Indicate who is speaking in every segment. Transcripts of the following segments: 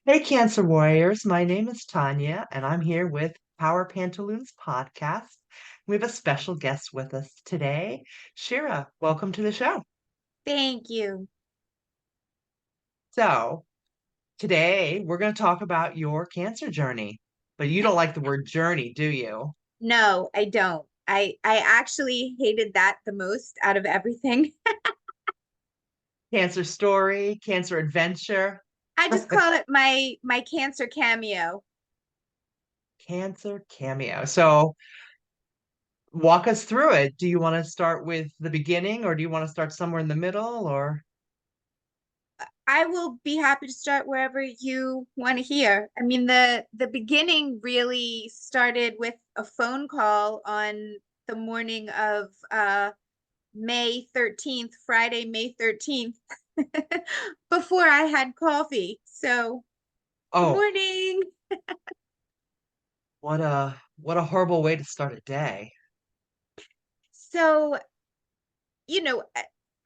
Speaker 1: Hey, Cancer Warriors. My name is Tonya, and I'm here with Power Pantaloons podcast. We have a special guest with us today. Shira, welcome to the show.
Speaker 2: Thank you.
Speaker 1: So, today we're going to talk about your cancer journey, but you don't like the word journey, do you?
Speaker 2: No, I don't. I actually hated that the most out of everything.
Speaker 1: Cancer story, cancer adventure,
Speaker 2: I just call it my cancer cameo.
Speaker 1: cancer cameo. So, walk us through it. Do you want to start with the beginning or do you want to start somewhere in the middle or?
Speaker 2: I will be happy to start wherever you want to hear. I mean, the beginning really started with a phone call on the morning of May 13th, Friday, May 13th, before I had coffee. So, good
Speaker 1: Oh,
Speaker 2: morning.
Speaker 1: what a horrible way to start a day.
Speaker 2: So, you know,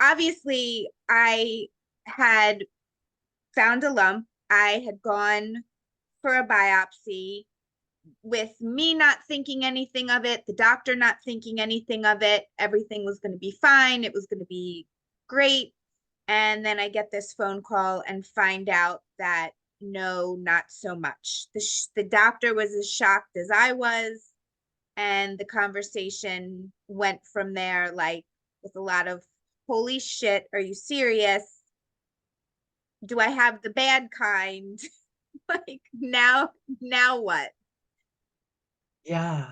Speaker 2: obviously I had found a lump. I had gone for a biopsy with me not thinking anything of it, the doctor not thinking anything of it. Everything was going to be fine. It was going to be great. And then I get this phone call and find out that no, not so much. The doctor was as shocked as I was. And the conversation went from there, like with a lot of holy shit, are you serious? Do I have the bad kind? Like now what?
Speaker 1: Yeah,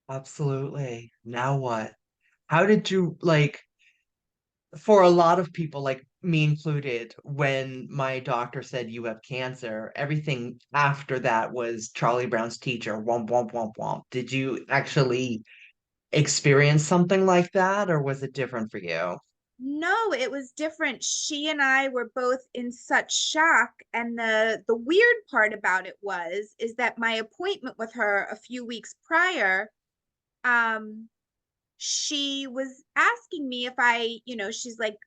Speaker 1: absolutely. Now what? How did you like for a lot of people, like me included, when my doctor said you have cancer, everything after that was Charlie Brown's teacher, womp womp womp womp. Did you actually experience something like that, or was it different for you?
Speaker 2: No, it was different. She and I were both in such shock, and the weird part about it was is that my appointment with her a few weeks prior, um she was asking me if she's like,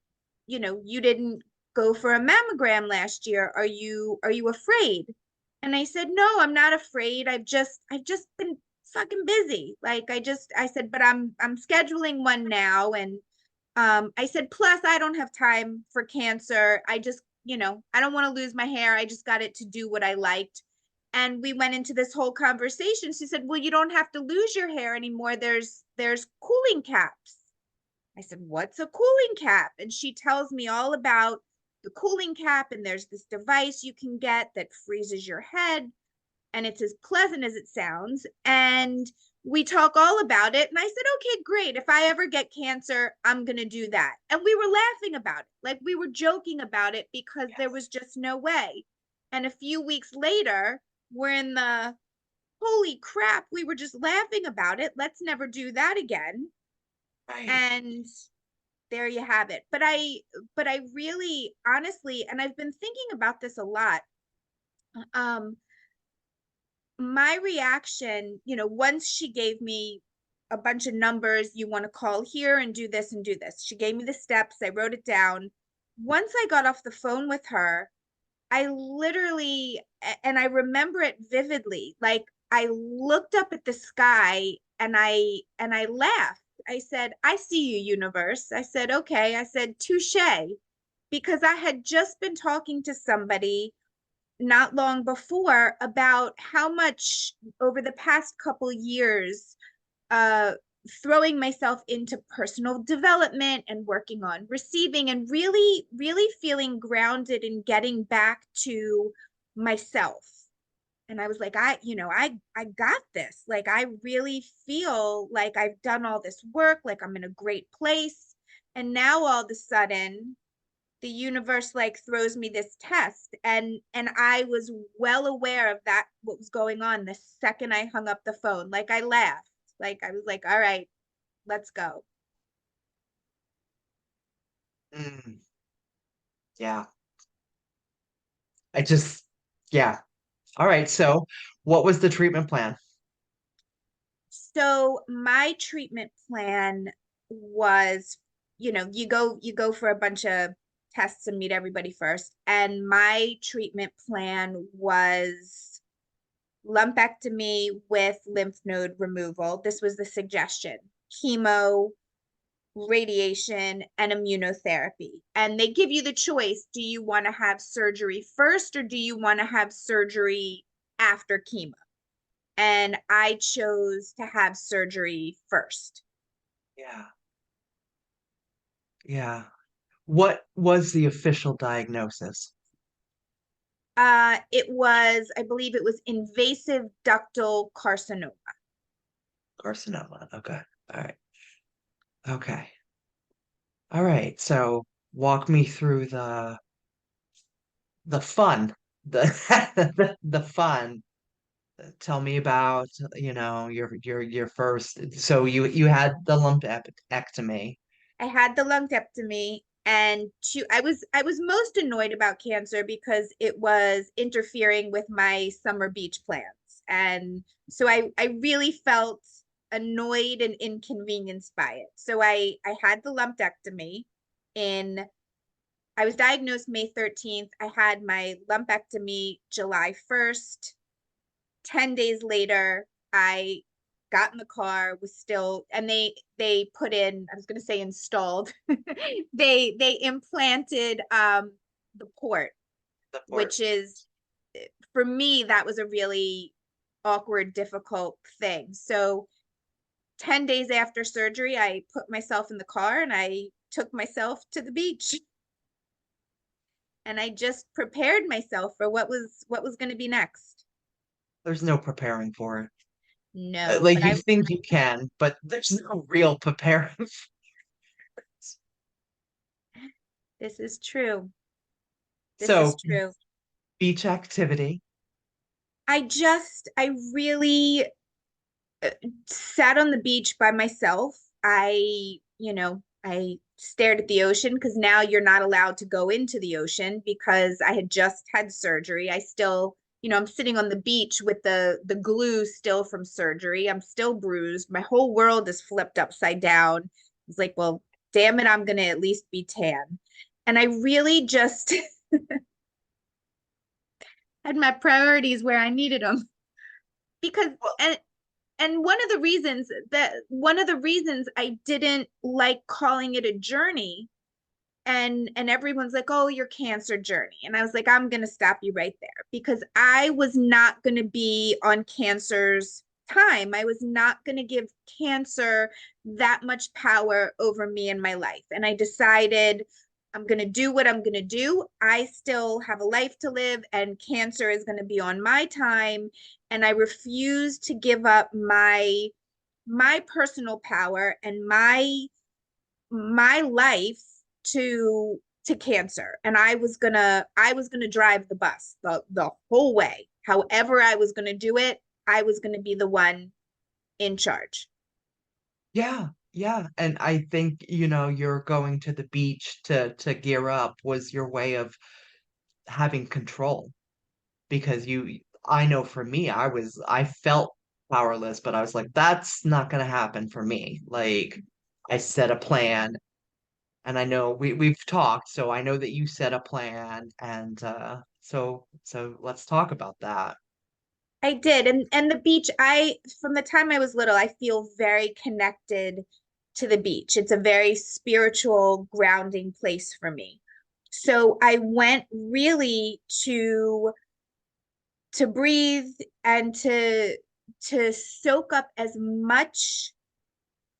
Speaker 2: you didn't go for a mammogram last year. Are you afraid? And I said, no, I'm not afraid. I've just been fucking busy. Like I said, but I'm scheduling one now. And I said, plus I don't have time for cancer. I don't want to lose my hair. I just got it to do what I liked. And we went into this whole conversation. She said, well, you don't have to lose your hair anymore. There's cooling caps. I said, what's a cooling cap? And she tells me all about the cooling cap. And there's this device you can get that freezes your head. And it's as pleasant as it sounds. And we talk all about it. And I said, okay, great. If I ever get cancer, I'm going to do that. And we were laughing about it. Like we were joking about it because there
Speaker 1: Yes.
Speaker 2: was just no way. And a few weeks later, we're in the holy crap, we were just laughing about it. Let's never do that again.
Speaker 1: Right.
Speaker 2: And there you have it. But I really honestly, and I've been thinking about this a lot. Um, my reaction, once she gave me a bunch of numbers, you want to call here and do this and do this. She gave me the steps, I wrote it down. Once I got off the phone with her, I literally, and I remember it vividly, like I looked up at the sky and I laughed. I said, I see you, universe. I said, okay. I said, touche, because I had just been talking to somebody not long before about how much over the past couple years, uh, throwing myself into personal development and working on receiving and really, really feeling grounded and getting back to myself. And I was like, I got this. Like, I really feel like I've done all this work, like I'm in a great place. And now all of a sudden, the universe like throws me this test, and I was well aware of that, what was going on the second I hung up the phone. Like I laughed, like I was like, all right, let's go.
Speaker 1: Mm, yeah. I just, yeah. All right. So, what was the treatment plan?
Speaker 2: So my treatment plan was, you go for a bunch of tests and meet everybody first. And my treatment plan was lumpectomy with lymph node removal. This was the suggestion. Chemo, radiation, and immunotherapy. And they give you the choice. Do you want to have surgery first or do you want to have surgery after chemo? And I chose to have surgery first.
Speaker 1: Yeah. Yeah. What was the official diagnosis?
Speaker 2: It was, I believe it was invasive ductal carcinoma.
Speaker 1: Carcinoma. Okay. All right. Okay. All right. So walk me through the fun. The the fun. Tell me about, your first. So you had the lumpectomy.
Speaker 2: I had the lumpectomy and I was most annoyed about cancer because it was interfering with my summer beach plans. And so I really felt annoyed and inconvenienced by it. So I had the lumpectomy in I was diagnosed May 13th. I had my lumpectomy July 1st. 10 days later, I got in the car, was still, and they put in, I was gonna say installed, they implanted the port,
Speaker 1: The port.
Speaker 2: which is for me, that was a really awkward, difficult thing. So 10 days after surgery, I put myself in the car and I took myself to the beach. And I just prepared myself for what was going to be next.
Speaker 1: There's no preparing for it.
Speaker 2: No,
Speaker 1: Like
Speaker 2: but
Speaker 1: you
Speaker 2: I
Speaker 1: think you can, but there's no real preparing.
Speaker 2: this is true. This is
Speaker 1: So
Speaker 2: true.
Speaker 1: beach activity.
Speaker 2: I really sat on the beach by myself. I stared at the ocean because now you're not allowed to go into the ocean because I had just had surgery. I still, I'm sitting on the beach with the glue still from surgery. I'm still bruised. My whole world is flipped upside down. It's like, well, damn it, I'm gonna at least be tan. And I really just had my priorities where I needed them because
Speaker 1: Well,
Speaker 2: and one of the reasons I didn't like calling it a journey and everyone's like, "Oh, your cancer journey." And I was like, "I'm going to stop you right there because I was not going to be on cancer's time. I was not going to give cancer that much power over me in my life." And I decided I'm going to do what I'm going to do. I still have a life to live and cancer is going to be on my time, and I refuse to give up my personal power and my life to cancer. And I was gonna drive the bus the whole way. However I was gonna do it, I was gonna be the one in charge.
Speaker 1: yeah, yeah. And I think, you're going to the beach to gear up was your way of having control because I know for me, I felt powerless, but I was like, that's not gonna happen for me. Like I set a plan and I know we've talked, so I know that you set a plan and so let's talk about that.
Speaker 2: I did. And the beach, I from the time I was little, I feel very connected to the beach. It's a very spiritual grounding place for me. So I went really to breathe and to soak up as much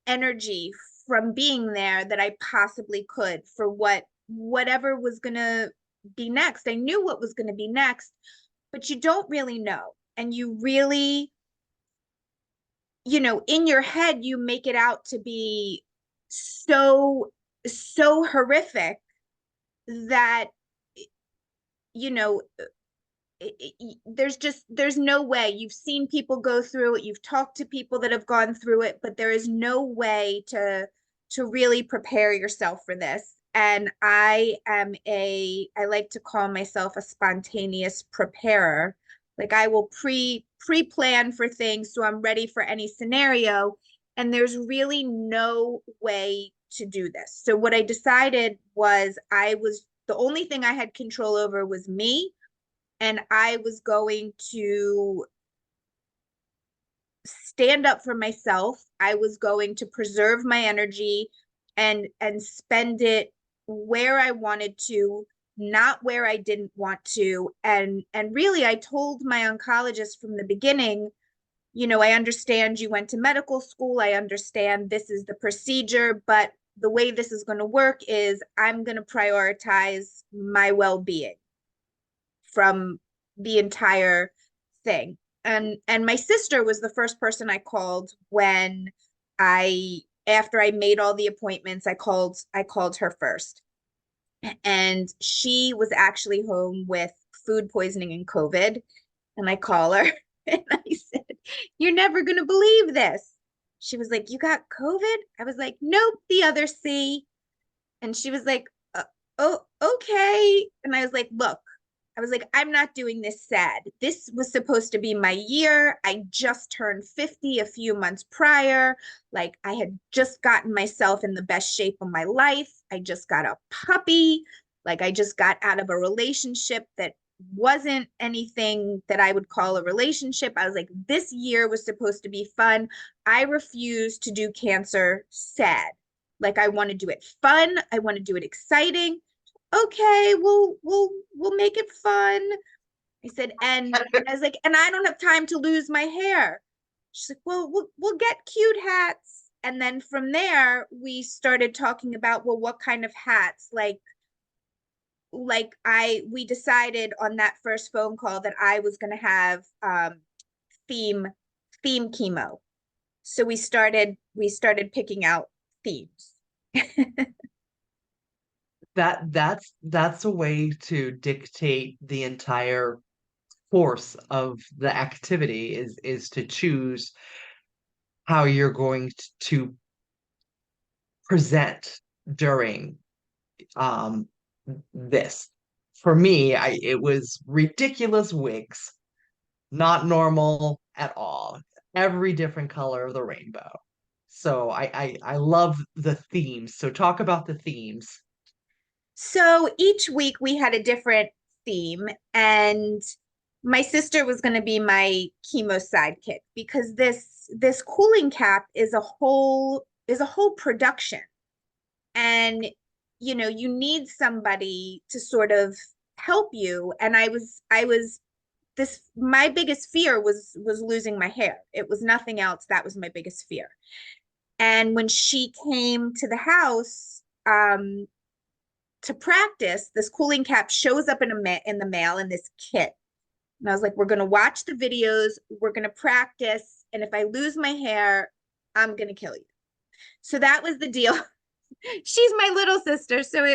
Speaker 2: energy from being there that I possibly could for whatever was going to be next. I knew what was going to be next, but you don't really know. And you really, in your head you make it out to be so horrific that you know there's no way. You've seen people go through it, you've talked to people that have gone through it, but there is no way to really prepare yourself for this. And I like to call myself a spontaneous preparer. Like I will pre-plan for things so I'm ready for any scenario, and there's really no way to do this. So what I decided was The only thing I had control over was me, and I was going to stand up for myself. I was going to preserve my energy and spend it where I wanted to, not where I didn't want to. And really I told my oncologist from the beginning, I understand you went to medical school. I understand this is the procedure, but the way this is going to work is I'm going to prioritize my well-being from the entire thing. And my sister was the first person I called when I after I made all the appointments, I called her first. And she was actually home with food poisoning and COVID. And I call her and I said, "You're never going to believe this." She was like, "You got COVID?" I was like, "Nope, the other C." And she was like, "Oh, okay." And I was like, "Look, I'm not doing this sad. This was supposed to be my year. I just turned 50 a few months prior. Like, I had just gotten myself in the best shape of my life. I just got a puppy. Like, I just got out of a relationship that wasn't anything that I would call a relationship. I was like, this year was supposed to be fun. I refuse to do cancer sad. Like, I want to do it fun. I want to do it exciting. Okay, we'll make it fun. I said, and I was like, and I don't have time to lose my hair. She's like, well, we'll get cute hats. And then from there, we started talking about, well, what kind of hats? Like we decided on that first phone call that I was gonna have theme theme chemo. So we started picking out themes.
Speaker 1: That's a way to dictate the entire course of the activity is to choose how you're going to present during um this. For me, it was ridiculous wigs, not normal at all. Every different color of the rainbow. So I love the themes. So talk about the themes.
Speaker 2: So each week we had a different theme, and my sister was going to be my chemo sidekick because this cooling cap is a whole production, and you need somebody to sort of help you. And I was this my biggest fear was losing my hair. It was nothing else. That was my biggest fear. And when she came to the house, to practice, this cooling cap shows up in the mail in this kit. And I was like, we're going to watch the videos, we're going to practice. And if I lose my hair, I'm going to kill you. So that was the deal. She's my little sister. So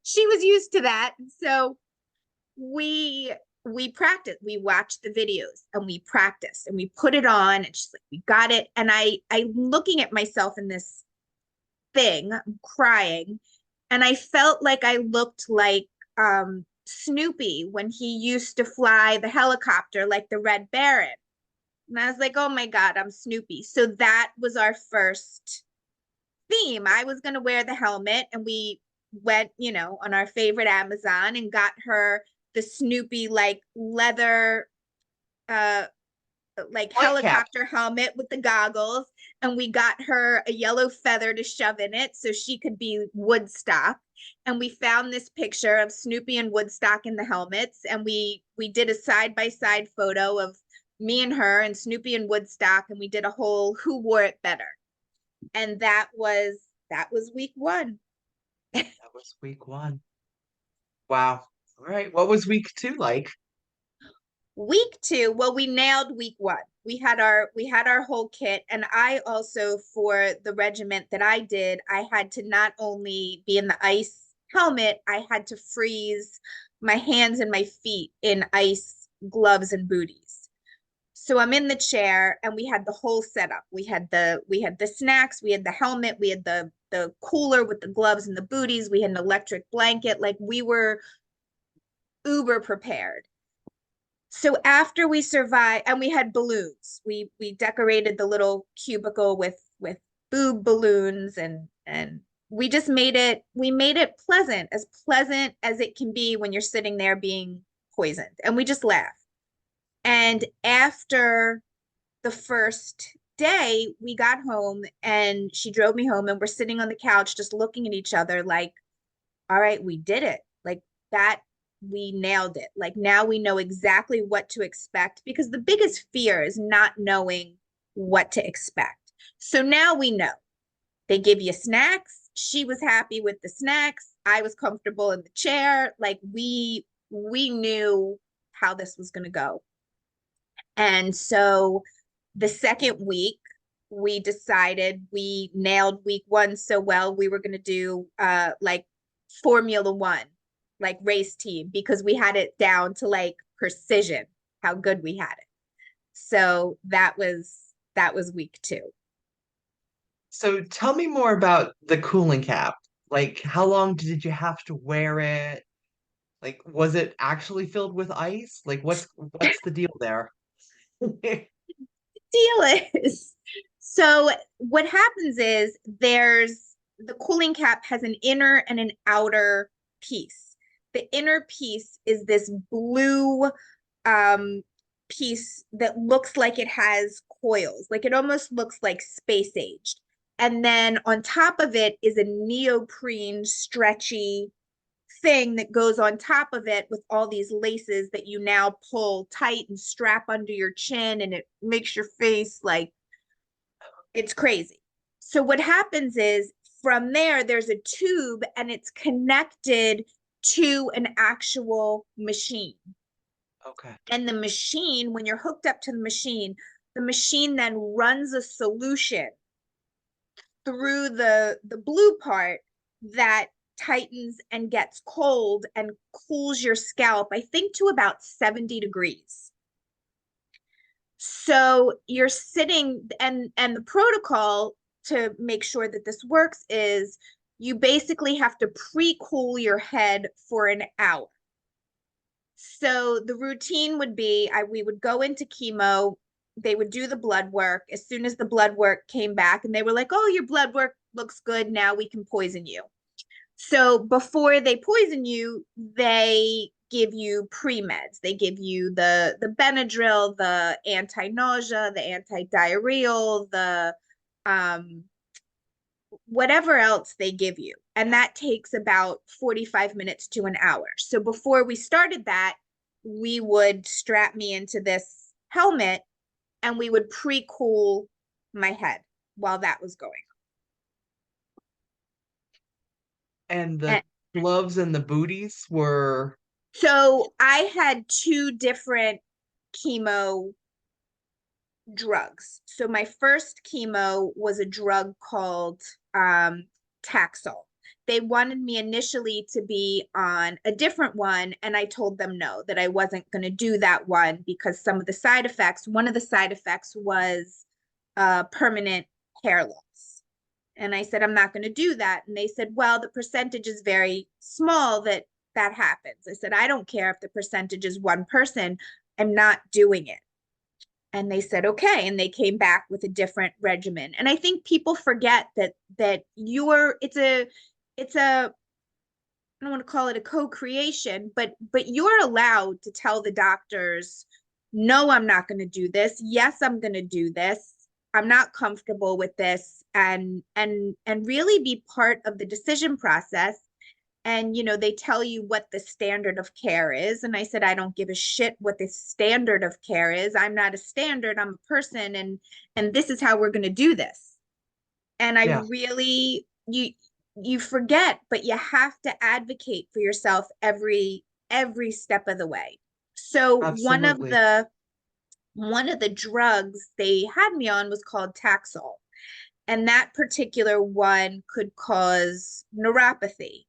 Speaker 2: she was used to that. So we we practiced, we watched the videos and we practiced and we put it on, and she's like, we got it. And I'm looking at myself in this thing, I'm crying, and I felt like I looked like Snoopy when he used to fly the helicopter like the Red Baron. And I was like, oh my God, I'm Snoopy. So that was our first theme. I was going to wear the helmet, and we went, on our favorite Amazon and got her the Snoopy like leather uh like
Speaker 1: White cap.
Speaker 2: helicopter helmet with the goggles, and we got her a yellow feather to shove in it so she could be Woodstock. And we found this picture of Snoopy and Woodstock in the helmets, and we did a side by side photo of me and her and Snoopy and Woodstock, and we did a whole who wore it better. And that was week 1.
Speaker 1: That was week one. Wow. All right. What was week two like?
Speaker 2: Week 2, well, we nailed week 1. We had our whole kit. And I also, for the regiment that I did, I had to not only be in the ice helmet, I had to freeze my hands and my feet in ice gloves and booties. So I'm in the chair, and we had the whole setup. We had the snacks, we had the helmet, we had the cooler with the gloves and the booties, we had an electric blanket. Like, we were uber prepared. So after we survived, and we had balloons, we decorated the little cubicle with boob balloons, and we just made it pleasant as it can be when you're sitting there being poisoned. And we just laughed. And after the first day, we got home and she drove me home and we're sitting on the couch just looking at each other like, all right, we did it. Like that, we nailed it. Like now we know exactly what to expect because the biggest fear is not knowing what to expect. So now we know. They give you snacks. She was happy with the snacks. I was comfortable in the chair. Like we knew how this was going to go. And so the second week, we decided we nailed week one so well, we were going to do like Formula One, like race team, because we had it down to like precision, how good we had it. So that was week two.
Speaker 1: So tell me more about the cooling cap. Like, how long did you have to wear it? Like, was it actually filled with ice? Like, what's the deal there?
Speaker 2: Deal is so what happens is there's the cooling cap has an inner and an outer piece. The inner piece is this blue um piece that looks like it has coils, like it almost looks like space aged. And then on top of it is a neoprene stretchy thing that goes on top of it with all these laces that you now pull tight and strap under your chin, and it makes your face like it's crazy. So what happens is from there there's a tube and it's connected to an actual machine.
Speaker 1: Okay.
Speaker 2: And the machine, when you're hooked up to the machine then runs a solution through the blue part that tightens and gets cold and cools your scalp, I think to about 70 degrees. So you're sitting and the protocol to make sure that this works is you basically have to pre-cool your head for an hour. So the routine would be we would go into chemo, they would do the blood work. As soon as the blood work came back and they were like, "Oh, your blood work looks good. Now we can poison you." So before they poison you, they give you pre-meds. They give you the Benadryl, the anti-nausea, the anti-diarrheal, the um whatever else they give you. And that takes about 45 minutes to an hour. So before we started that, we would strap me into this helmet and we would pre-cool my head while that was going
Speaker 1: And
Speaker 2: on.
Speaker 1: the gloves and the booties were
Speaker 2: So I had two different chemo drugs. So my first chemo was a drug called Taxol. They wanted me initially to be on a different one, and I told them no, that I wasn't going to do that one because some of the side effects, one of the side effects was permanent hair loss. And I said, I'm not going to do that. And they said, well, the percentage is very small that happens. I said, I don't care if the percentage is one person, I'm not doing it. And they said okay, and they came back with a different regimen. And I think people forget that you're it's a I don't want to call it a co-creation, but you're allowed to tell the doctors, no, I'm not going to do this. Yes, I'm going to do this. I'm not comfortable with this, and really be part of the decision process. And they tell you what the standard of care is, and I said I don't give a shit what the standard of care is. I'm not a standard, I'm a person, and this is how we're going to do this. And I
Speaker 1: yeah,
Speaker 2: really you forget, but you have to advocate for yourself every step of the way. So
Speaker 1: absolutely.
Speaker 2: one of the drugs they had me on was called Taxol, and that particular one could cause neuropathy,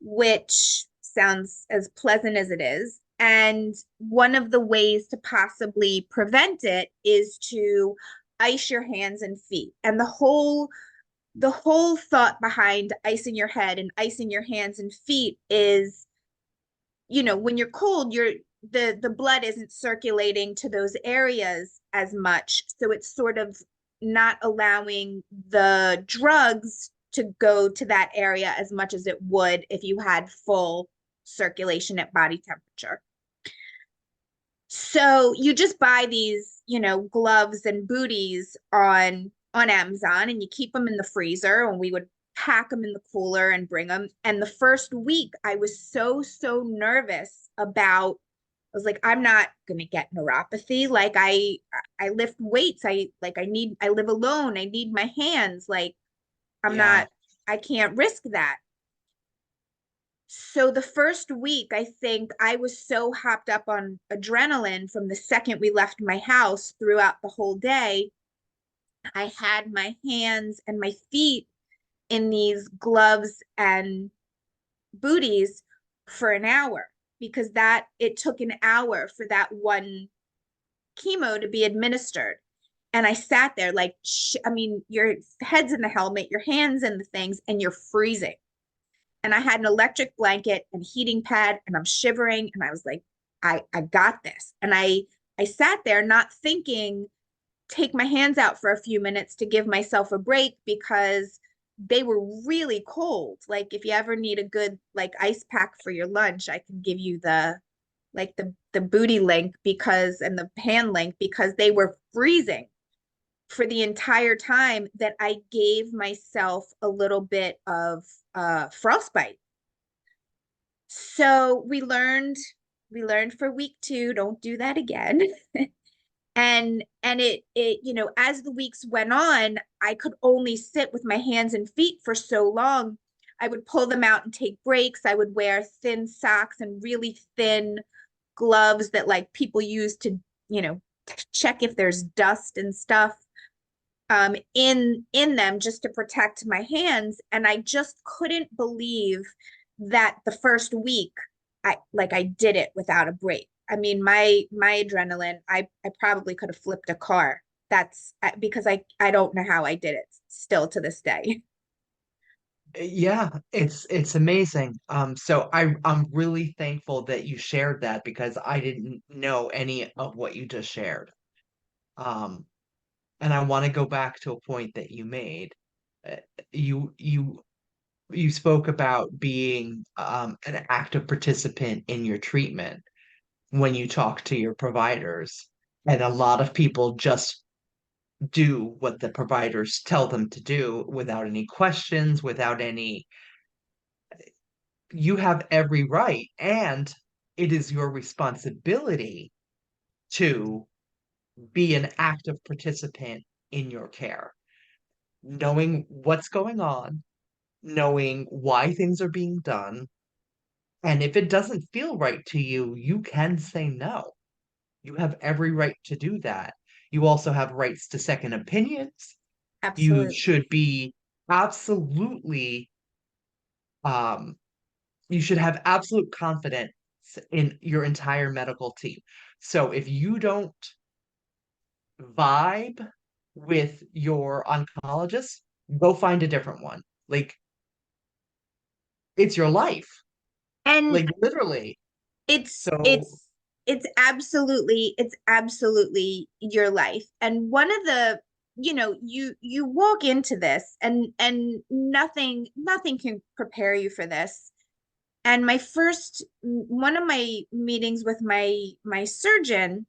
Speaker 2: which sounds as pleasant as it is. And one of the ways to possibly prevent it is to ice your hands and feet. And the whole thought behind icing your head and icing your hands and feet is, when you're cold, the blood isn't circulating to those areas as much. So it's sort of not allowing the drugs to go to that area as much as it would if you had full circulation at body temperature. So you just buy these, gloves and booties on Amazon, and you keep them in the freezer, and we would pack them in the cooler and bring them. And the first week I was so nervous about, I was like, I'm not gonna get neuropathy. Like I lift weights. I live alone. I need my hands. Like I'm
Speaker 1: Yeah.
Speaker 2: not, I can't risk that. So the first week, I think I was so hopped up on adrenaline from the second we left my house throughout the whole day. I had my hands and my feet in these gloves and booties for an hour, because that it took an hour for that one chemo to be administered. And I sat there like, I mean, your head's in the helmet, your hands in the things, and you're freezing. And I had an electric blanket and heating pad, and I'm shivering, and I was like, I got this. And I sat there not thinking, take my hands out for a few minutes to give myself a break, because they were really cold. Like if you ever need a good like ice pack for your lunch, I can give you the booty link, because and the hand link, because they were freezing for the entire time that I gave myself a little bit of frostbite. So we learned for week two, don't do that again. And it as the weeks went on, I could only sit with my hands and feet for so long. I would pull them out and take breaks. I would wear thin socks and really thin gloves that like people use to, check if there's dust and stuff in them, just to protect my hands. And I just couldn't believe that the first week I did it without a break. I mean, my adrenaline, I probably could have flipped a car. That's because I don't know how I did it still to this day.
Speaker 1: Yeah, it's amazing. So I'm really thankful that you shared that because I didn't know any of what you just shared. Um, and I want to go back to a point that you made. Uh, You you you spoke about being an active participant in your treatment when you talk to your providers, and a lot of people just do what the providers tell them to do without any questions, without any you have every right, and it is your responsibility to be an active participant in your care, knowing what's going on, knowing why things are being done. And if it doesn't feel right to you, you can say no. You have every right to do that. You also have rights to second opinions. You
Speaker 2: Absolutely.
Speaker 1: should be absolutely um, you should have absolute confidence in your entire medical team. So if you don't vibe with your oncologist, go find a different one. Like it's your life,
Speaker 2: And
Speaker 1: like literally.
Speaker 2: it's
Speaker 1: So
Speaker 2: it's it's absolutely your life. And one of the, you walk into this, and nothing can prepare you for this. And my first one of my meetings with my surgeon,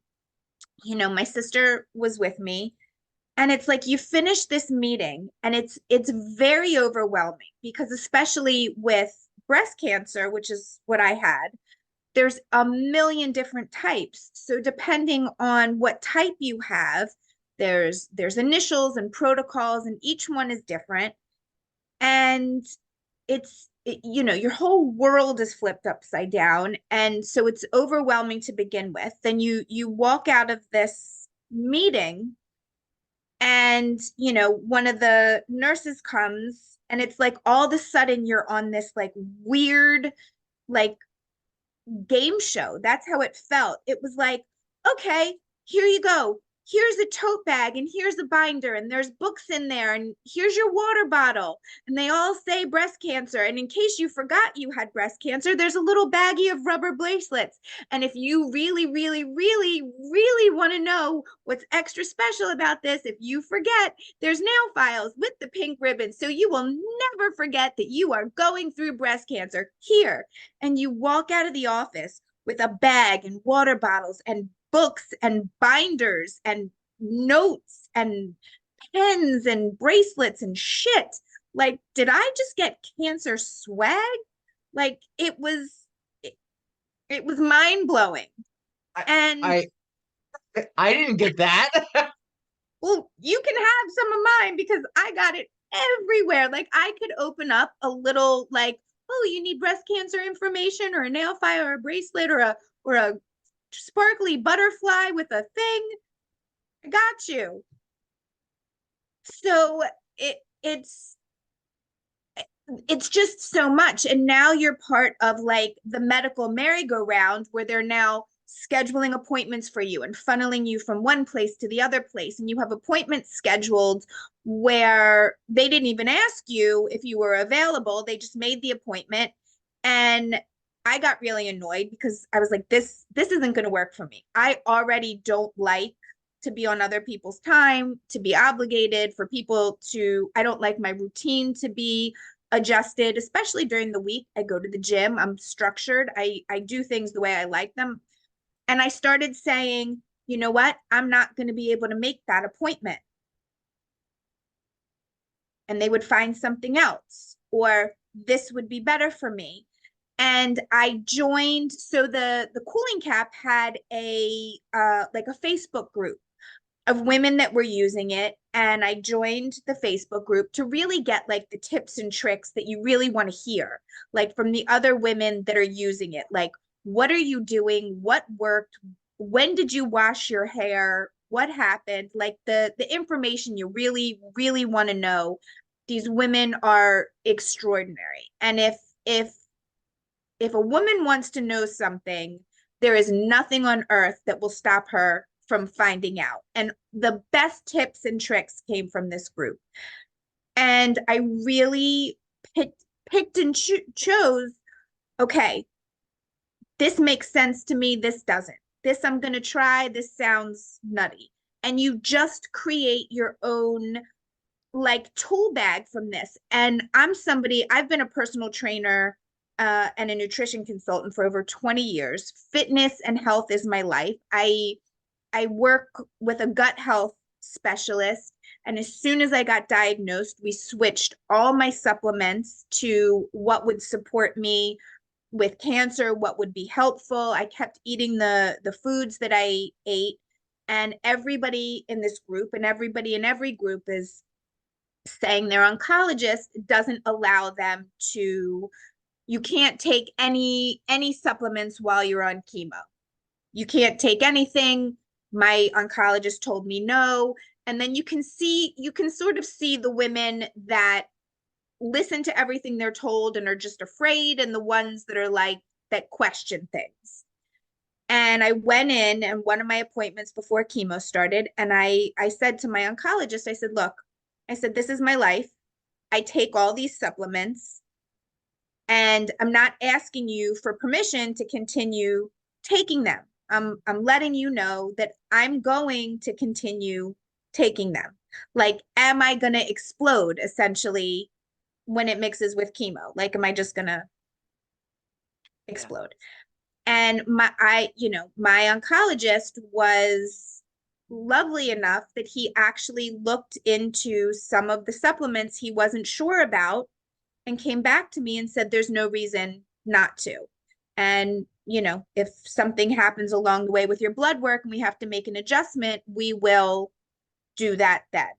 Speaker 2: my sister was with me, and it's like you finish this meeting and it's very overwhelming, because especially with breast cancer, which is what I had, there's a million different types. So depending on what type you have, there's initials and protocols, and each one is different. And your whole world is flipped upside down, and so it's overwhelming to begin with. Then you walk out of this meeting, and one of the nurses comes, and it's like all of a sudden you're on this like weird like game show. That's how it felt. It was like, okay, here you go. here's a tote bag and here's a binder and there's books in there and here's your water bottle. And they all say breast cancer. And in case you forgot you had breast cancer, there's a little baggie of rubber bracelets. And if you really, really, really, really want to know what's extra special about this, if you forget, there's nail files with the pink ribbon. So you will never forget that you are going through breast cancer here. And you walk out of the office with a bag and water bottles and books and binders and notes and pens and bracelets and shit. Like, did I just get cancer swag? Like, it was mind blowing.
Speaker 1: I
Speaker 2: And
Speaker 1: I I didn't get that.
Speaker 2: well, you can have some of mine because I got it everywhere. Like, I could open up a little, like, oh, you need breast cancer information or a nail file or a bracelet or a sparkly butterfly with a thing. I got you. So it it's it's just so much. And now you're part of like the medical merry-go-round where they're now scheduling appointments for you and funneling you from one place to the other place. And you have appointments scheduled where they didn't even ask you if you were available. They just made the appointment. And I got really annoyed because I was like, this isn't going to work for me. I already don't like to be on other people's time, to be obligated for people to, I don't like my routine to be adjusted, especially during the week. I go to the gym, I'm structured, I do things the way I like them. And I started saying, you know what? I'm not going to be able to make that appointment. And they would find something else, or this would be better for me. And I joined, so the cooling cap had a like a Facebook group of women that were using it, and I joined the Facebook group to really get like the tips and tricks that you really want to hear, like from the other women that are using it. Like, what are you doing? What worked? When did you wash your hair? What happened? Like the information you really really want to know. These women are extraordinary. And if a woman wants to know something, there is nothing on earth that will stop her from finding out. And the best tips and tricks came from this group. And I really picked and chose, okay, this makes sense to me, this doesn't. This I'm going to try, this sounds nutty. And you just create your own like tool bag from this. And I'm somebody, I've been a personal trainer and a nutrition consultant for over 20 years. Fitness and health is my life. I work with a gut health specialist. And as soon as I got diagnosed, we switched all my supplements to what would support me with cancer, what would be helpful. I kept eating the foods that I ate. And everybody in this group and everybody in every group is saying their oncologist doesn't allow them to, you can't take any supplements while you're on chemo. You can't take anything. My oncologist told me no. And then you can sort of see the women that listen to everything they're told and are just afraid, and the ones that are like, that question things. And I went in and one of my appointments before chemo started, and I said to my oncologist, I said, look, I said, this is my life. I take all these supplements, and I'm not asking you for permission to continue taking them. I'm letting you know that I'm going to continue taking them. Like, am I going to explode essentially when it mixes with chemo? Like, am I just going to
Speaker 1: Yeah.
Speaker 2: explode? And my oncologist was lovely enough that he actually looked into some of the supplements he wasn't sure about and came back to me and said there's no reason not to. And if something happens along the way with your blood work and we have to make an adjustment, we will do that then.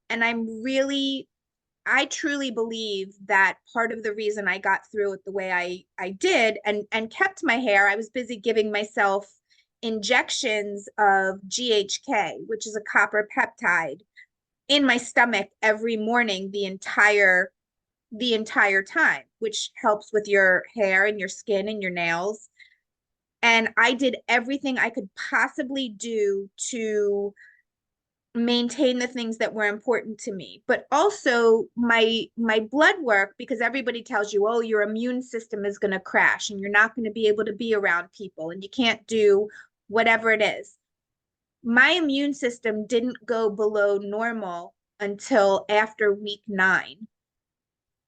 Speaker 2: And I truly believe that part of the reason I got through it the way I did and kept my hair, I was busy giving myself injections of GHK, which is a copper peptide, in my stomach every morning the entire time, which helps with your hair and your skin and your nails. And I did everything I could possibly do to maintain the things that were important to me, but also my blood work, because everybody tells you, oh, your immune system is going to crash and you're not going to be able to be around people and you can't do whatever it is. My immune system didn't go below normal until after week 9.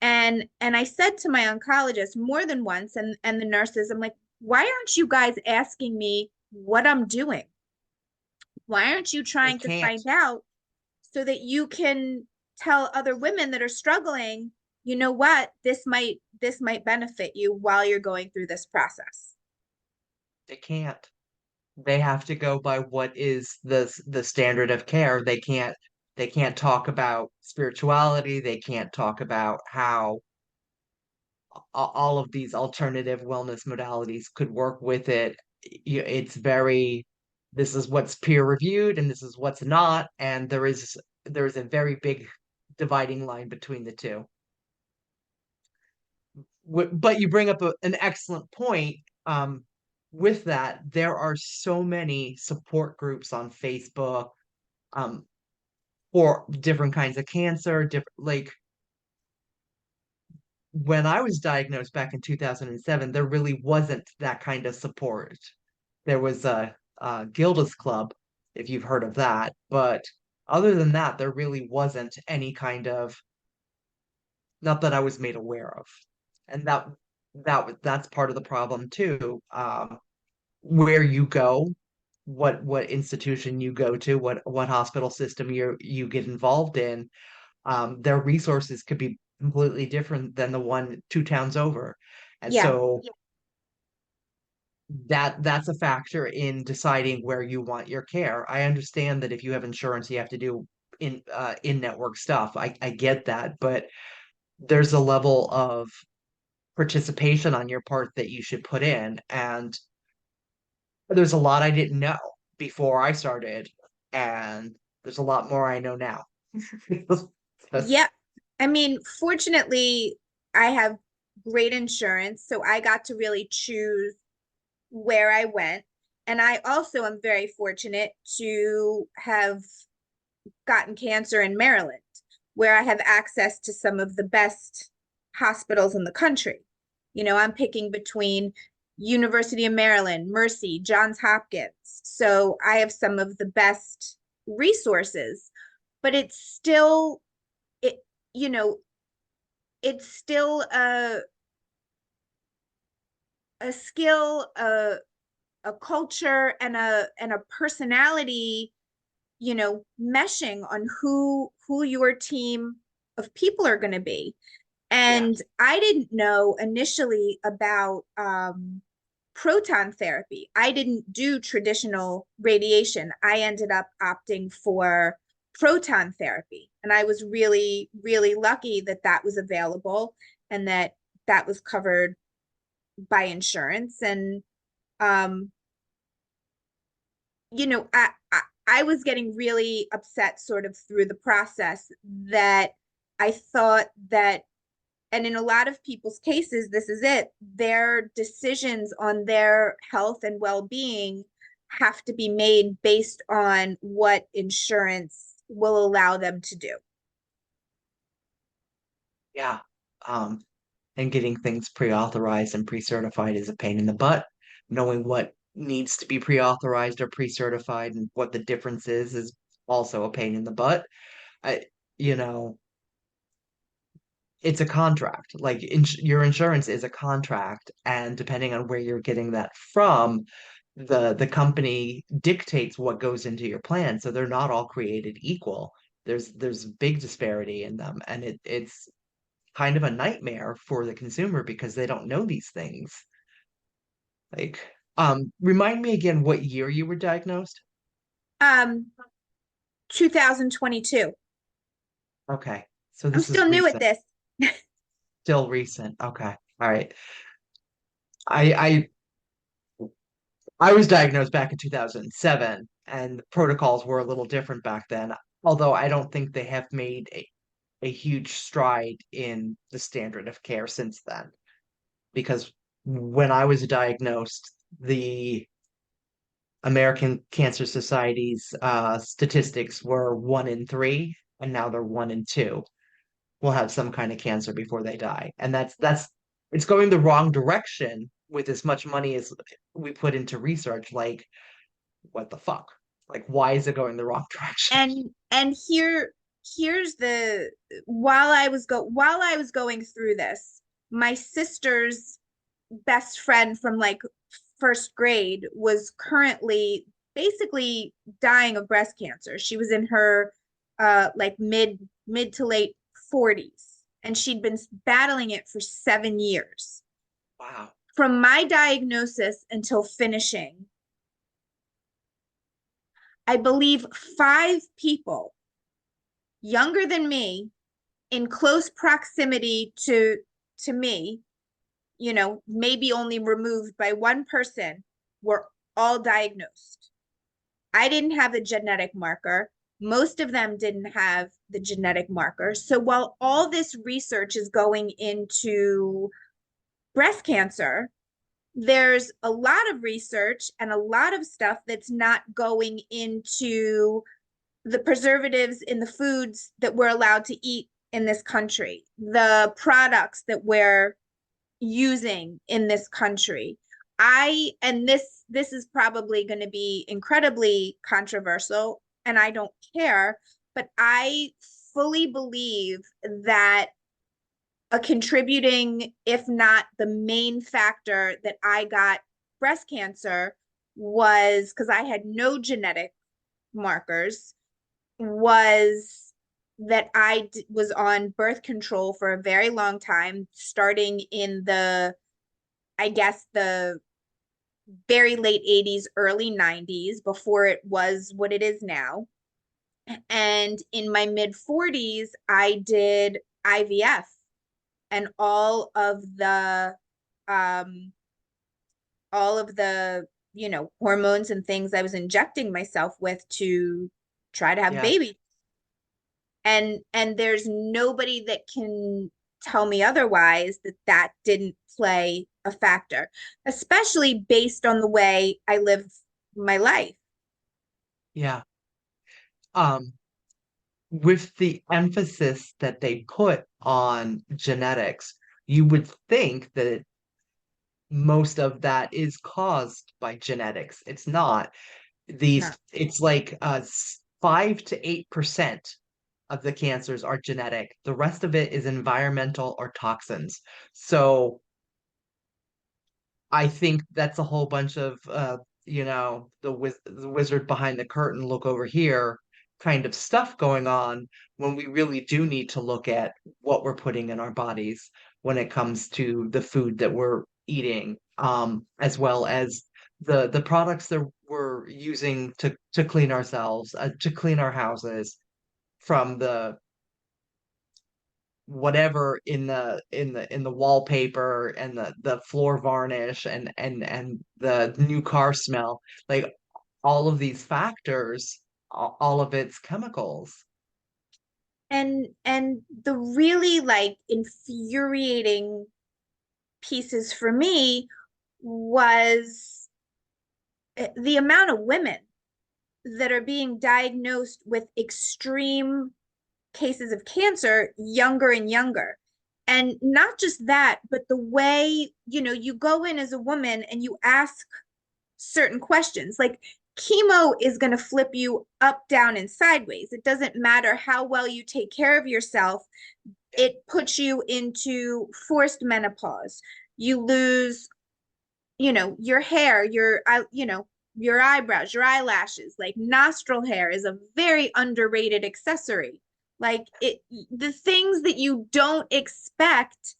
Speaker 2: And I said to my oncologist more than once, and the nurses, I'm like, why aren't you guys asking me what I'm doing? Why aren't you
Speaker 1: They
Speaker 2: trying to
Speaker 1: can't.
Speaker 2: find out so that you can tell other women that are struggling, you know what, this might benefit you while you're going through this process.
Speaker 1: They can't. They have to go by what is the standard of care. They can't talk about spirituality. They can't talk about how all of these alternative wellness modalities could work with it. It's very, this is what's peer reviewed and this is what's not, and there is a very big dividing line between the two. But you bring up an excellent point. Um, with that, there are so many support groups on Facebook, um, for different kinds of cancer, different like when I was diagnosed back in 2007, there really wasn't that kind of support. There was a Gilda's Club, if you've heard of that, but other than that, there really wasn't any kind of, not that I was made aware of, and that's part of the problem too. Where you go, what institution you go to, what hospital system you get involved in, their resources could be completely different than the one 2 towns over. And
Speaker 2: Yeah.
Speaker 1: so that's a factor in deciding where you want your care. I understand that if you have insurance, you have to do in-network stuff. I get that, but there's a level of participation on your part that you should put in. And there's a lot I didn't know before I started, and there's a lot more I know now.
Speaker 2: Yeah.
Speaker 1: That's
Speaker 2: I mean, fortunately, I have great insurance, so I got to really choose where I went. And I also am very fortunate to have gotten cancer in Maryland, where I have access to some of the best hospitals in the country. I'm picking between University of Maryland, Mercy, Johns Hopkins. So I have some of the best resources, but it, you know, it's still a skill, a culture, and a personality, meshing on who your team of people are going to be.
Speaker 1: yeah,
Speaker 2: And I didn't know initially about proton therapy. I didn't do traditional radiation. I ended up opting for proton therapy. And I was really, really lucky that that was available and that that was covered by insurance. And um, I was getting really upset sort of through the process that I thought that, and in a lot of people's cases, this is it, their decisions on their health and well-being have to be made based on what insurance will allow them to do.
Speaker 1: yeah. Um, and getting things pre-authorized and pre-certified is a pain in the butt. Knowing what needs to be pre-authorized or pre-certified and what the difference is also a pain in the butt. I, you know, it's a contract. Like your insurance is a contract, and depending on where you're getting that from, the company dictates what goes into your plan. So they're not all created equal. There's big disparity in them, and it's kind of a nightmare for the consumer because they don't know these things. Like, remind me again what year you were diagnosed?
Speaker 2: Um, 2022.
Speaker 1: Okay. So
Speaker 2: I'm
Speaker 1: this
Speaker 2: still
Speaker 1: is
Speaker 2: new at
Speaker 1: recent,
Speaker 2: this.
Speaker 1: still recent. Okay. All right. I I was diagnosed back in 2007 and the protocols were a little different back then, although I don't think they have made a huge stride in the standard of care since then. Because when I was diagnosed, the American Cancer Society's statistics were 1 in 3, and now they're 1 in 2 will have some kind of cancer before they die. And that's it's going the wrong direction with as much money as we put into research. Like, what the fuck? Like, why is it going the wrong direction?
Speaker 2: And here's the while I was going through this, my sister's best friend from like first grade was currently basically dying of breast cancer. She was in her like mid to late 40s, and she'd been battling it for 7 years.
Speaker 1: Wow.
Speaker 2: From my diagnosis until finishing, I believe 5 people younger than me in close proximity to me, maybe only removed by one person, were all diagnosed. I didn't have a genetic marker. Most of them didn't have the genetic marker. So while all this research is going into breast cancer, there's a lot of research and a lot of stuff that's not going into the preservatives in the foods that we're allowed to eat in this country, the products that we're using in this country. And this is probably going to be incredibly controversial, and I don't care, but I fully believe that a contributing, if not the main factor that I got breast cancer was because I had no genetic markers, was that was on birth control for a very long time, starting in I guess, the very late 80s, early 90s, before it was what it is now. And in my mid 40s, I did IVF, and um, all of the, hormones and things I was injecting myself with to try to have a
Speaker 1: Yeah.
Speaker 2: baby. And there's nobody that can tell me otherwise that that didn't play a factor, especially based on the way I live my life.
Speaker 1: Yeah. Um, with the emphasis that they put on genetics, you would think that most of that is caused by genetics. It's not.
Speaker 2: No.
Speaker 1: It's like 5 to 8% of the cancers are genetic. The rest of it is environmental or toxins. So I think that's a whole bunch of the wizard behind the curtain, look over here kind of stuff going on, when we really do need to look at what we're putting in our bodies when it comes to the food that we're eating, as well as the products that we're using to clean ourselves, to clean our houses, from the whatever in the wallpaper, and the floor varnish, and the new car smell, like all of these factors, all of its chemicals.
Speaker 2: And the really like infuriating pieces for me was the amount of women that are being diagnosed with extreme cases of cancer younger and younger. And not just that, but the way, you go in as a woman and you ask certain questions. Like, chemo is going to flip you up, down, and sideways. It doesn't matter how well you take care of yourself, it puts you into forced menopause. You lose, your hair, your eyebrows, your eyelashes. Like, nostril hair is a very underrated accessory. Like, the things that you don't expect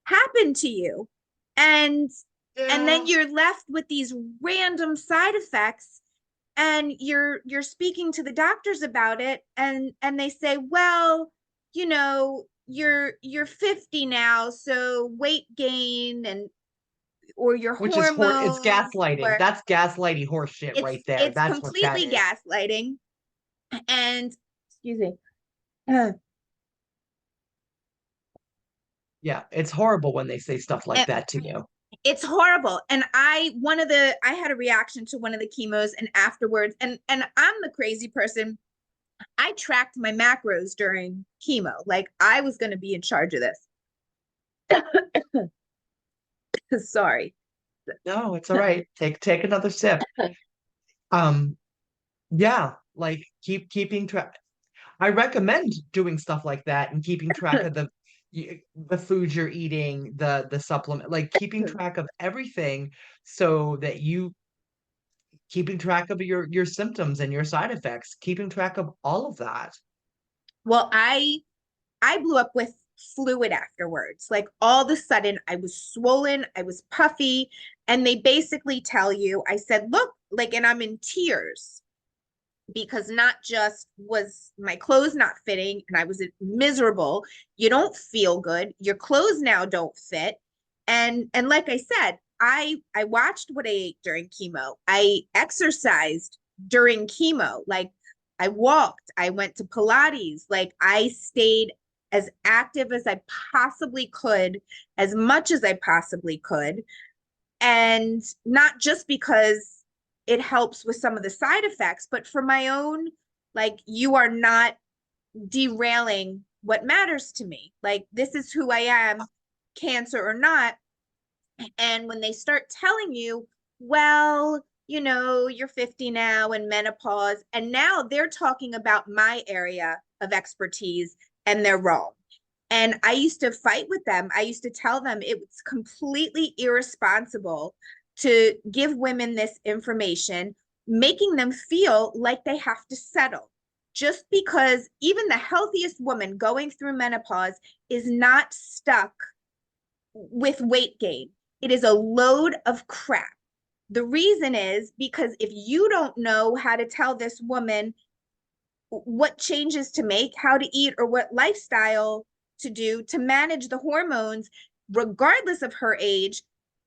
Speaker 2: happen to you. And then
Speaker 1: Yeah,
Speaker 2: you're left with these random side effects, and you're speaking to the doctors about it, and they say, well, you're 50 now, so weight gain, and or your
Speaker 1: which is it's
Speaker 2: hormones,
Speaker 1: gaslighting.
Speaker 2: or
Speaker 1: That's gaslighty horse shit right there.
Speaker 2: it's
Speaker 1: That's what that
Speaker 2: completely
Speaker 1: is.
Speaker 2: gaslighting. And excuse me.
Speaker 1: Yeah, it's horrible when they say stuff like
Speaker 2: And,
Speaker 1: that to you.
Speaker 2: It's horrible. And I had a reaction to one of the chemos and afterwards, and I'm the crazy person. I tracked my macros during chemo. Like I was going to be in charge of this. Sorry.
Speaker 1: No, it's all right. Take another sip. Um, yeah, like keeping track. I recommend doing stuff like that and keeping track of the food you're eating, the supplement, like keeping track of everything so that you keeping track of your symptoms and your side effects, keeping track of all of that.
Speaker 2: Well, I blew up with fluid afterwards. Like all of a sudden, I was swollen, I was puffy, and they basically tell you, I said, look, like, and I'm in tears because not just was my clothes not fitting and I was miserable, you don't feel good, your clothes now don't fit. And like I said, I watched what I ate during chemo. I exercised during chemo. Like I walked, I went to Pilates, like I stayed as active as I possibly could, as much as I possibly could. And not just because it helps with some of the side effects, but for my own, like, you are not derailing what matters to me. Like, this is who I am, cancer or not. And when they start telling you, well, you know, you're 50 now and menopause, and now they're talking about my area of expertise and they're wrong. And I used to fight with them. I used to tell them it was completely irresponsible to give women this information, making them feel like they have to settle. Just because even the healthiest woman going through menopause is not stuck with weight gain. It is a load of crap. The reason is because if you don't know how to tell this woman what changes to make, how to eat, or what lifestyle to do to manage the hormones, regardless of her age,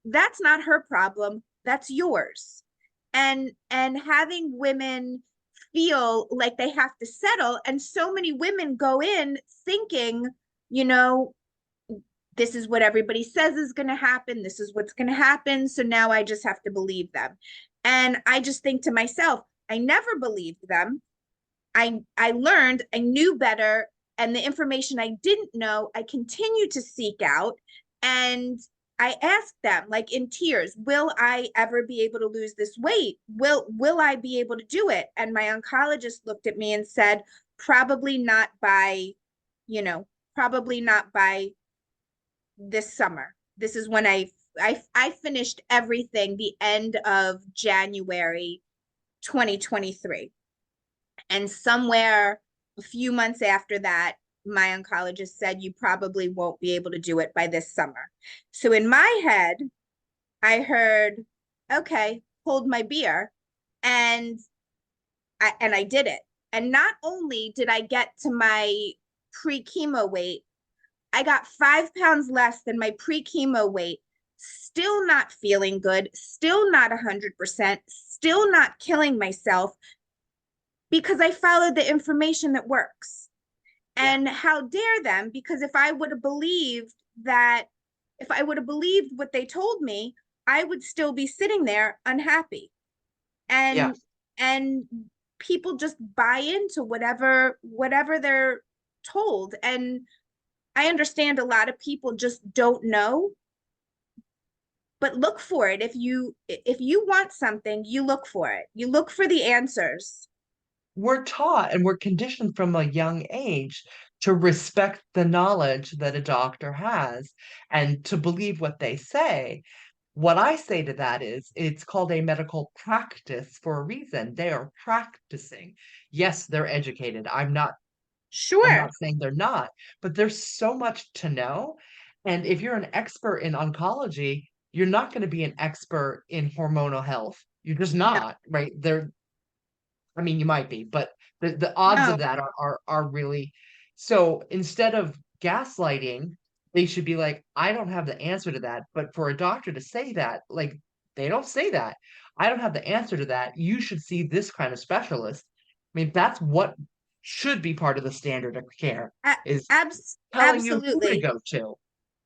Speaker 2: that's not her problem. That's yours. And having women feel like they have to settle, and so many women go in thinking, you know, this is what everybody says is going to happen. This is what's going to happen. So now I just have to believe them. And I just think to myself, I never believed them. I learned, I knew better, and the information I didn't know, I continued to seek out. And I asked them, like in tears, will I ever be able to lose this weight? Will I be able to do it? And my oncologist looked at me and said, probably not by, you know, probably not by this summer. This is when I finished everything the end of January 2023. And somewhere a few months after that, my oncologist said, you probably won't be able to do it by this summer. So in my head, I heard, okay, hold my beer. And I did it. And not only did I get to my pre-chemo weight, I got 5 pounds less than my pre-chemo weight, still not feeling good, still not 100%, still not killing myself, because I followed the information that works.
Speaker 1: Yeah.
Speaker 2: And how dare them? Because if I would have believed what they told me, I would still be sitting there unhappy.
Speaker 1: Yeah.
Speaker 2: And and people just buy into whatever they're told. And I understand a lot of people just don't know, but look for it. If you want something, you look for it. You look for the answers.
Speaker 1: We're taught and we're conditioned from a young age to respect the knowledge that a doctor has and to believe what they say. What I say to that is it's called a medical practice for a reason. They are practicing. Yes, they're educated. I'm
Speaker 2: Sure.
Speaker 1: not saying they're not, but there's so much to know. And if you're an expert in oncology, you're not going to be an expert in hormonal health. You're just
Speaker 2: No.
Speaker 1: not, right? I mean, you might be, but the odds of
Speaker 2: No.
Speaker 1: that are really so instead of gaslighting, they should be like, I don't have the answer to that. But for a doctor to say that, like they don't say that. I don't have the answer to that. You should see this kind of specialist. I mean, that's what should be part of the standard of care
Speaker 2: A-
Speaker 1: is telling you who to
Speaker 2: Absolutely.
Speaker 1: go to.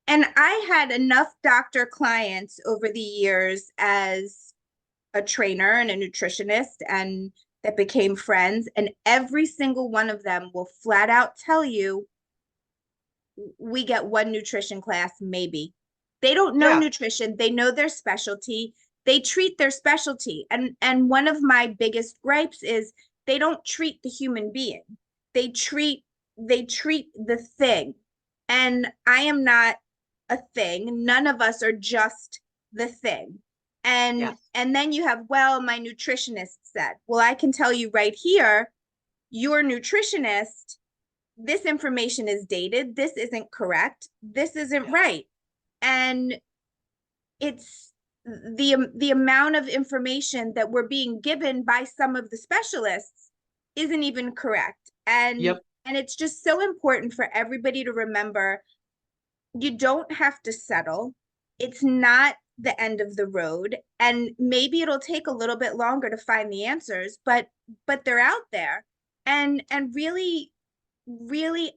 Speaker 2: And I had enough doctor clients over the years as a trainer and a nutritionist, and that became friends. And every single one of them will flat out tell you, we get one nutrition class, maybe. They don't know
Speaker 1: Yeah,
Speaker 2: nutrition, they know their specialty, they treat their specialty. And one of my biggest gripes is they don't treat the human being. They treat they treat the thing. And I am not a thing. None of us are just the thing.
Speaker 1: yes,
Speaker 2: And then you have, well, my nutritionist said, well, I can tell you right here, your nutritionist, this information is dated, this isn't correct, this isn't
Speaker 1: yes,
Speaker 2: right. And it's the amount of information that we're being given by some of the specialists isn't even correct.
Speaker 1: yep,
Speaker 2: And it's just so important for everybody to remember, you don't have to settle. It's not the end of the road, and maybe it'll take a little bit longer to find the answers, but they're out there. And really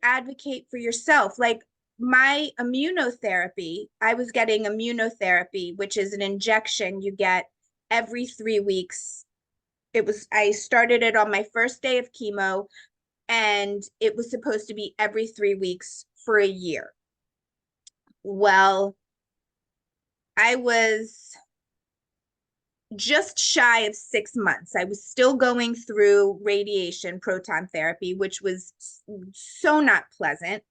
Speaker 2: advocate for yourself. Like my immunotherapy, I was getting immunotherapy, which is an injection you get every 3 weeks. I started it on my first day of chemo, and it was supposed to be every 3 weeks for a year. Well, I was just shy of 6 months. I was still going through radiation proton therapy, which was so not pleasant.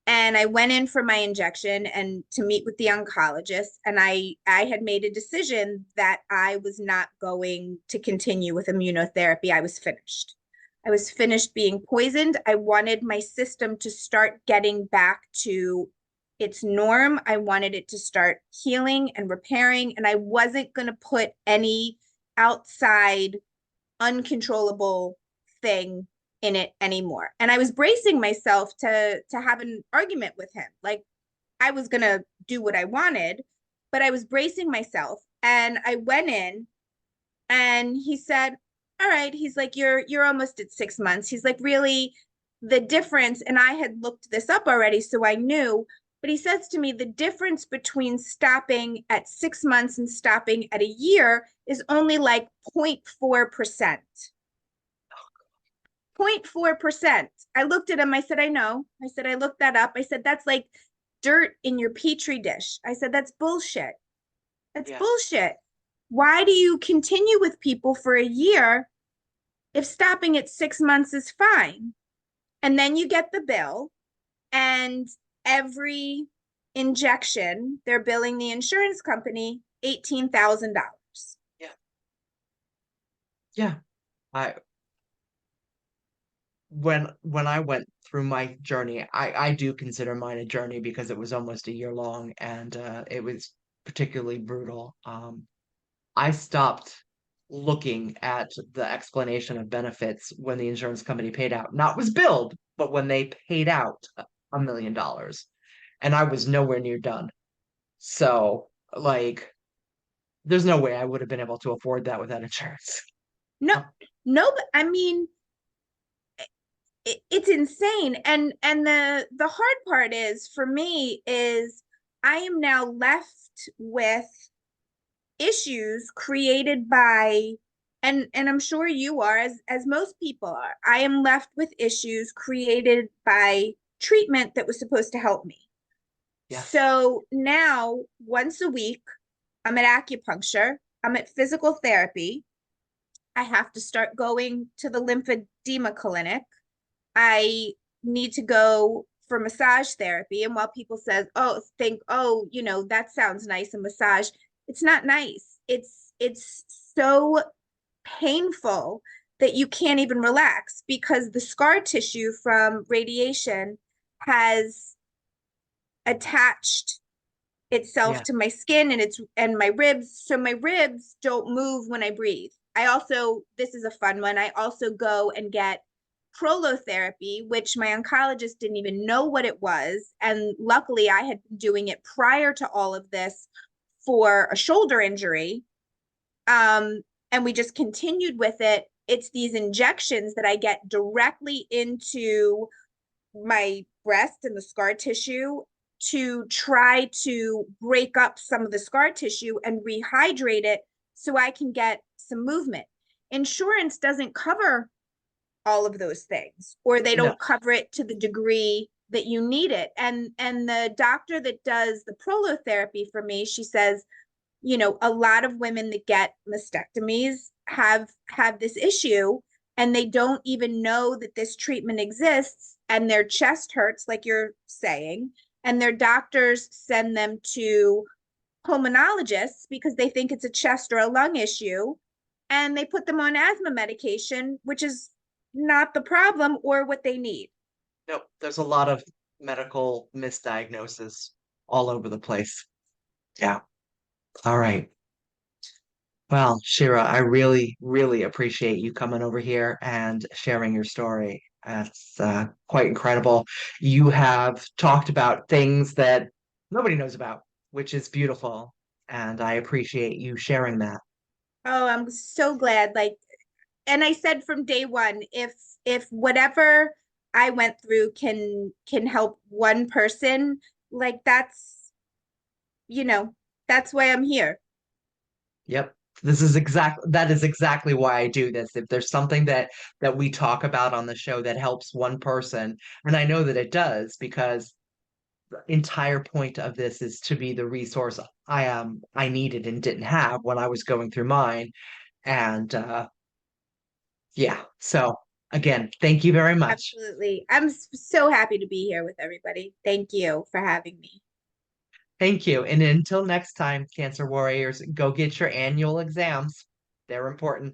Speaker 2: And I went in for my injection and to meet with the oncologist. And I had made a decision that I was not going to continue with immunotherapy. I was finished. I was finished being poisoned. I wanted my system to start getting back to its norm. I wanted it to start healing and repairing. And I wasn't going to put any outside uncontrollable thing in it anymore. And I was bracing myself to have an argument with him. Like I was going to do what I wanted, but I was bracing myself. And I went in and he said, "All right." He's like, "You're almost at 6 months." He's like, "Really, the difference," and I had looked this up already, so I knew, but he says to me, the difference between stopping at 6 months and stopping at a year is only like 0.4%. 0.4%. I looked at him. I said, "I know." I said, "I looked that up." I said, "That's like dirt in your petri dish." I said, "That's bullshit. That's
Speaker 1: yes,
Speaker 2: bullshit. Why do you continue with people for a year if stopping at 6 months is fine?" And then you get the bill, and every injection, they're billing the insurance company $18,000.
Speaker 1: yeah, yeah. I when I went through my journey, I do consider mine a journey because it was almost a year long and it was particularly brutal. I stopped looking at the explanation of benefits when the insurance company paid out. Not was billed, but when they paid out $1 million. And I was nowhere near done. So, like, there's no way I would have been able to afford that without insurance.
Speaker 2: No, no, I mean, it's insane. And the hard part is for me is I am now left with issues created by, and I'm sure you are, as most people are, I am left with issues created by treatment that was supposed to help me.
Speaker 1: Yes.
Speaker 2: So now once a week I'm at acupuncture, I'm at physical therapy, I have to start going to the lymphedema clinic, I need to go for massage therapy. And while people says, "Oh, that sounds nice, a massage," it's not nice. It's so painful that you can't even relax because the scar tissue from radiation has attached itself
Speaker 1: Yeah.
Speaker 2: to my skin, and my ribs, so my ribs don't move when I breathe. I also, this is a fun one, I also go and get prolotherapy, which my oncologist didn't even know what it was, and luckily I had been doing it prior to all of this for a shoulder injury. And we just continued with it. It's these injections that I get directly into my breast and the scar tissue, to try to break up some of the scar tissue and rehydrate it so I can get some movement. Insurance doesn't cover all of those things, or they
Speaker 1: No,
Speaker 2: don't cover it to the degree that you need it. And the doctor that does the prolotherapy for me, she says, you know, a lot of women that get mastectomies have this issue, and they don't even know that this treatment exists, and their chest hurts like you're saying, and their doctors send them to pulmonologists because they think it's a chest or a lung issue, and they put them on asthma medication, which is not the problem or what they need.
Speaker 1: no, there's a lot of medical misdiagnosis all over the place. Yeah. All right. Well, Shira, I really, really appreciate you coming over here and sharing your story. That's quite incredible. You have talked about things that nobody knows about, which is beautiful. And I appreciate you sharing that.
Speaker 2: Oh, I'm so glad. Like, and I said from day one, if whatever I went through can help one person, like you know, that's why I'm here.
Speaker 1: Yep. That is exactly why I do this. If there's something that we talk about on the show that helps one person, and I know that it does because the entire point of this is to be the resource I needed and didn't have when I was going through mine. And yeah, so again, thank you very much.
Speaker 2: Absolutely. I'm so happy to be here with everybody. Thank you for having me.
Speaker 1: Thank you. And until next time, Cancer Warriors, go get your annual exams. They're important.